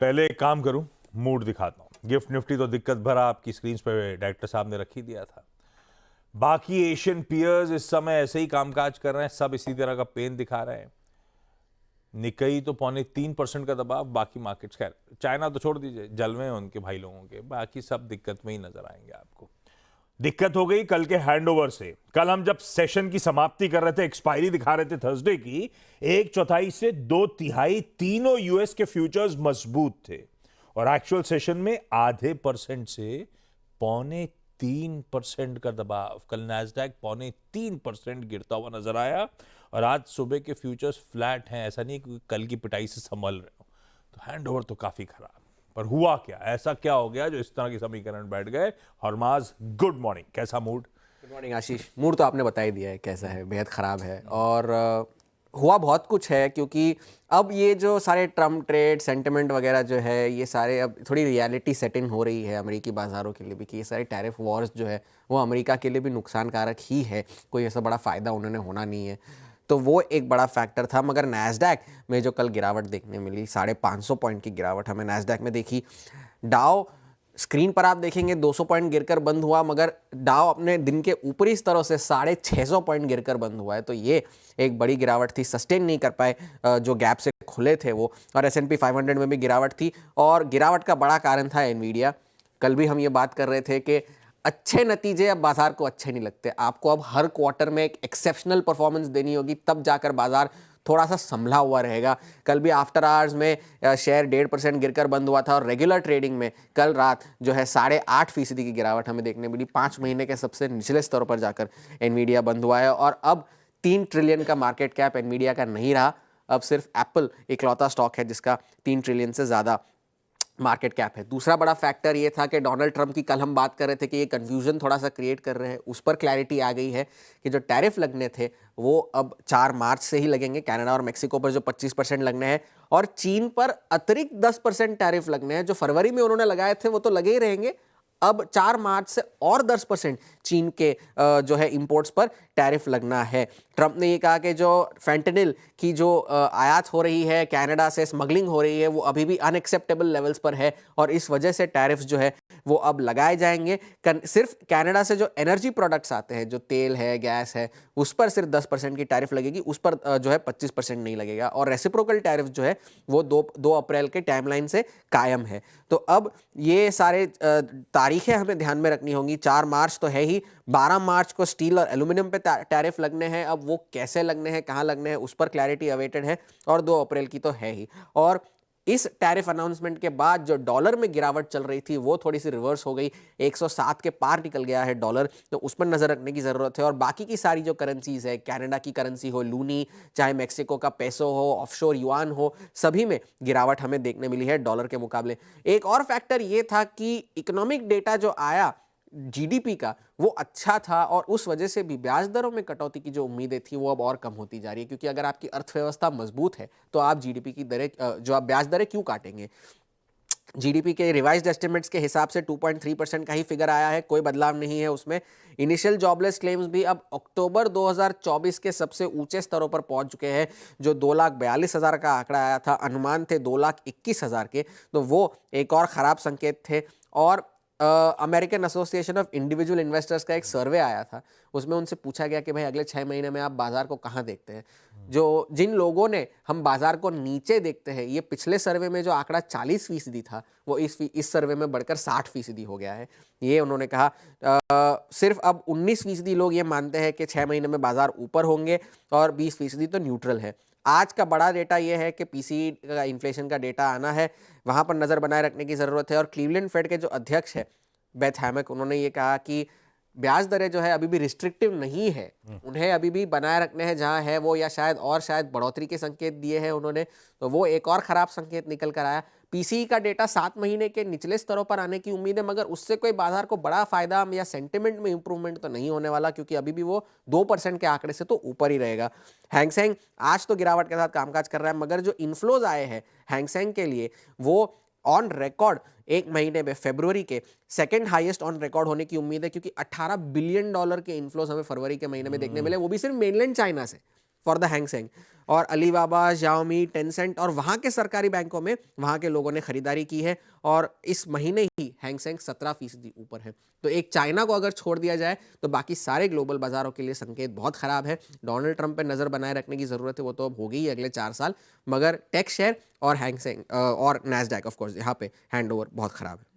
पहले एक काम करूं, मूड दिखाता हूं। गिफ्ट निफ्टी तो दिक्कत भरा आपकी स्क्रीन पे डायरेक्टर साहब ने रख ही दिया था। बाकी एशियन पीयर्स इस समय ऐसे ही कामकाज कर रहे हैं, सब इसी तरह का पेन दिखा रहे हैं। निकई तो 3.25% का दबाव, बाकी मार्केट्स खैर चाइना तो छोड़ दीजिए, जलवे हैं उनके भाई लोगों के, बाकी सब दिक्कत में ही नजर आएंगे आपको। दिक्कत हो गई कल के हैंडओवर से। कल हम जब सेशन की समाप्ति कर रहे थे, एक्सपायरी दिखा रहे थे थर्सडे की, 1/4 से 2/3 तीनों यूएस के फ्यूचर्स मजबूत थे और एक्चुअल सेशन में आधे % से 2.25% का दबाव। कल नैस्डैक 2.25% गिरता हुआ नजर आया और आज सुबह के फ्यूचर्स फ्लैट हैं। ऐसा नहीं कि कल की पिटाई से संभल रहे हो, तो हैंडओवर तो काफी खराब। पर हुआ क्या, ऐसा क्या हो गया जो इस तरह के समीकरण बैठ गए? हरमाज, गुड मॉर्निंग, कैसा मूड? गुड मॉर्निंग आशीष। मूड तो आपने बता ही दिया है कैसा है, बेहद ख़राब है। और हुआ बहुत कुछ है, क्योंकि अब ये जो सारे ट्रम्प ट्रेड सेंटिमेंट वगैरह जो है, ये सारे अब थोड़ी रियलिटी सेट इन हो रही है अमेरिकी बाज़ारों के लिए भी, कि ये सारे टैरिफ वॉर्स जो है वो अमेरिका के लिए भी नुकसानकारक ही है। कोई ऐसा बड़ा फ़ायदा उन्होंने होना नहीं है, तो वो एक बड़ा फैक्टर था। मगर नैस्डैक में जो कल गिरावट देखने मिली, 550 पॉइंट की गिरावट हमें नैस्डैक में देखी। डाउ स्क्रीन पर आप देखेंगे 200 पॉइंट गिरकर बंद हुआ, मगर डाउ अपने दिन के ऊपरी स्तरों से 650 पॉइंट गिरकर बंद हुआ है। तो ये एक बड़ी गिरावट थी, सस्टेन नहीं कर पाए जो गैप से खुले थे वो। और S&P 500 में भी गिरावट थी, और गिरावट का बड़ा कारण था एनवीडिया। कल भी हम ये बात कर रहे थे कि अच्छे नतीजे अब बाजार को अच्छे नहीं लगते। आपको अब हर क्वार्टर में एक एक्सेप्शनल परफॉर्मेंस देनी होगी, तब जाकर बाजार थोड़ा सा संभला हुआ रहेगा। कल भी आफ्टर आवर्स में शेयर 1.5% गिरकर बंद हुआ था, और रेगुलर ट्रेडिंग में कल रात जो है 8.5% की गिरावट हमें देखने मिली। 5 महीने के सबसे निचले स्तर पर जाकर एनवीडिया बंद हुआ है, और अब 3 ट्रिलियन का मार्केट कैप एनवीडिया का नहीं रहा। अब सिर्फ एप्पल इकलौता स्टॉक है जिसका 3 ट्रिलियन से ज़्यादा मार्केट कैप है। दूसरा बड़ा फैक्टर ये था कि डोनाल्ड ट्रंप की कल हम बात कर रहे थे कि ये कंफ्यूजन थोड़ा सा क्रिएट कर रहे हैं, उस पर क्लैरिटी आ गई है कि जो टैरिफ लगने थे वो अब 4 मार्च से ही लगेंगे। कनाडा और मेक्सिको पर जो 25% लगने हैं, और चीन पर अतिरिक्त 10% टैरिफ लगने हैं। जो फरवरी में उन्होंने लगाए थे वो तो लगे ही रहेंगे, अब 4 मार्च से और 10% चीन के जो है इंपोर्ट्स पर टैरिफ लगना है। ट्रंप ने ये कहा कि जो फेंटेनिल की जो आयात हो रही है, कनाडा से स्मगलिंग हो रही है, वो अभी भी अनएक्सेप्टेबल लेवल्स पर है, और इस वजह से टैरिफ्स जो है वो अब लगाए जाएंगे। सिर्फ कनाडा से जो एनर्जी प्रोडक्ट्स आते हैं, जो तेल है, गैस है, उस पर सिर्फ 10% की टैरिफ लगेगी, उस पर जो है 25% नहीं लगेगा। और रेसिप्रोकल टैरिफ जो है वो 2 अप्रैल के टाइमलाइन से कायम है। तो अब ये सारे तारीखें हमें ध्यान में रखनी होंगी। 4 मार्च तो है ही, 12 मार्च को स्टील और एल्यूमिनियम पे टैरिफ लगने हैं। अब वो कैसे लगने हैं, कहाँ लगने हैं, उस पर क्लैरिटी अवेटेड है, और 2 अप्रैल की तो है ही। और इस टैरिफ अनाउंसमेंट के बाद जो डॉलर में गिरावट चल रही थी वो थोड़ी सी रिवर्स हो गई, 107 के पार निकल गया है डॉलर, तो उस पर नजर रखने की जरूरत है। और बाकी की सारी जो करेंसीज है, कनाडा की करेंसी हो लूनी, चाहे मेक्सिको का पेसो हो, ऑफशोर युआन हो, सभी में गिरावट हमें देखने मिली है डॉलर के मुकाबले। एक और फैक्टर ये था कि इकोनॉमिक डेटा जो आया जीडीपी का, वो अच्छा था, और उस वजह से भी ब्याज दरों में कटौती की जो उम्मीदें थी वो अब और कम होती जा रही है। क्योंकि अगर आपकी अर्थव्यवस्था मजबूत है तो आप जीडीपी की दरें जो आप ब्याज दरें क्यों काटेंगे। जीडीपी के रिवाइज्ड एस्टिमेट्स के हिसाब से 2.3% का ही फिगर आया है, कोई बदलाव नहीं है उसमें। इनिशियल जॉबलेस क्लेम्स भी अब अक्टूबर 2024 के सबसे ऊंचे स्तरों पर पहुंच चुके हैं। जो 2,42,000 का आंकड़ा आया था, अनुमान थे 2,21,000 के, तो वो एक और ख़राब संकेत थे। और American association of individual investors का एक सर्वे आया था, उसमें उनसे पूछा गया कि भाई अगले 6 महीने में आप बाजार को कहाँ देखते हैं। जिन लोगों ने हम बाजार को नीचे देखते हैं, ये पिछले सर्वे में जो आंकड़ा 40% था वो इस सर्वे में बढ़कर 60% हो गया है। ये उन्होंने कहा। सिर्फ अब 19% लोग ये मानते हैं कि 6 महीने में बाजार ऊपर होंगे, और 20% तो न्यूट्रल है। आज का बड़ा डेटा यह है कि पीसीई का इन्फ्लेशन का डेटा आना है, वहां पर नजर बनाए रखने की जरूरत है। और क्लीवलैंड फेड के जो अध्यक्ष है बेथ हैमक, उन्होंने ये कहा कि ब्याज दरें जो है अभी भी रिस्ट्रिक्टिव नहीं है, उन्हें अभी भी बनाए रखने हैं जहां है वो, या शायद बढ़ोतरी के संकेत दिए हैं उन्होंने, तो वो एक और खराब संकेत निकल कर आया। पीसीई का डेटा 7 महीने के निचले स्तरों पर आने की उम्मीद है, मगर उससे कोई बाजार को बड़ा फायदा या सेंटिमेंट में इंप्रूवमेंट तो नहीं होने वाला, क्योंकि अभी भी वो 2% के आंकड़े से तो ऊपर ही रहेगा। हैंगसेंग आज तो गिरावट के साथ कामकाज कर रहा है, मगर जो इन्फ्लोज आए हैं हैंगसेंग के लिए, वो ऑन रिकॉर्ड एक महीने में फरवरी के सेकंड हाईएस्ट ऑन रिकॉर्ड होने की उम्मीद है, क्योंकि $18 बिलियन के इन्फ्लोज हमें फरवरी के महीने में देखने मिले, वो भी सिर्फ मेनलैंड चाइना से। For the Hang Seng. और अलीबाबा, Xiaomi, टेंसेंट और वहाँ के सरकारी बैंकों में वहाँ के लोगों ने खरीदारी की है और इस महीने ही हैंगसेंग 17% ऊपर है। तो एक चाइना को अगर छोड़ दिया जाए तो बाकी सारे ग्लोबल बाजारों के लिए संकेत बहुत खराब है। डोनाल्ड ट्रंप पे नज़र बनाए रखने की ज़रूरत है, वो तो अब होगी ही अगले 4 साल, मगर टेक शेयर और हैंगसेंग और नैस्डैक ऑफ कोर्स यहाँ पे हैंड ओवर बहुत खराब है।